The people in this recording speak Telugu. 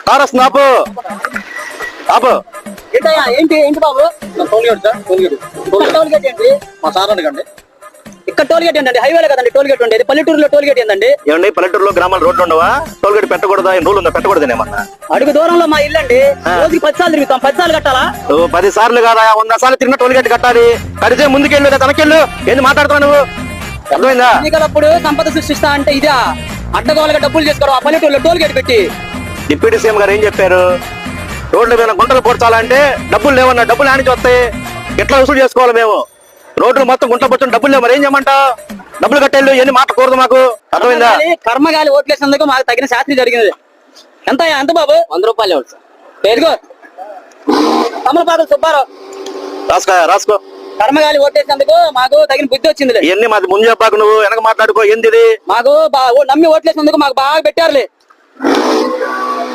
కారస్ నాపు ఆపు. ఏంటి ఏంటి బాబు? టోల్గేట్ సార్, టోల్గేట్ ఏంటి? మా సార్ అడగండి. ఇక్కడ టోల్గేట్ ఏంటండి? హైవేలో కదండి టోల్గేట్ ఉండేది. పల్లెటూరులో టోల్గేట్ ఏంటండి? ఏమండి పల్లెటూరులో గ్రామాల రోడ్లు ఉండవా? టోల్గేట్ పెట్టకూడదా? రూల్ ఉందా? పెట్టకూడదేమన్నా? అడుగు దూరంలో మా ఇల్లు అండి. రోజుకి 10 సార్లు తిరుగుతాం. 10 సార్లు కట్టాలా? 10 సార్లు కాదా, 100 సార్లు తిరిగిన టోల్గేట్ కట్టాలి. కడితే ముందుకెళ్ళు లేదా తనకెళ్ళు. ఏంది మాట్లాడుతున్నావు నువ్వు? అర్థమైందా? ఎన్నికలప్పుడు సంపద సృష్టిస్తా అంటే ఇదా? అడ్డగోలుగా డబ్బులు చేసుకోవడం. ఆ పల్లెటూరులో టోల్గేట్ పెట్టి డిప్యూటీ సీఎం గారు ఏం చెప్పారు? రోడ్ల మీద గుంటలు పూడ్చాలంటే డబ్బులు లేవన్నా. డబ్బులు ఆనికి వస్తాయి. ఎట్లా వసూలు చేసుకోవాలి మేము? రోడ్లు మొత్తం గుంట పొచ్చిన డబ్బులు లేవు. మరి ఏం చేయమంటావు? డబ్బులు కట్టేళ్ళు ఎన్ని మాట్లాడకూడదు మాకు. అర్థమైందా? కర్మగాలి ఓట్లేసినందుకు మాకు తగిన శాస్త్రి జరిగింది. ఎంత బాబు? 100 రూపాయలు సార్. ఎదుగో తమలపాకులు సుబ్బారావు. రాసుకో. కర్మగాలి ఓట్లేసినందుకు మాకు తగిన బుద్ధి వచ్చింది. ఇవన్నీ మాది ముందు చెప్పాకు. నువ్వు వెనక మాట్లాడుకో. ఏంది ఇది? మాకు నమ్మి ఓట్లేసినందుకు మాకు బాగా పెట్టారులే.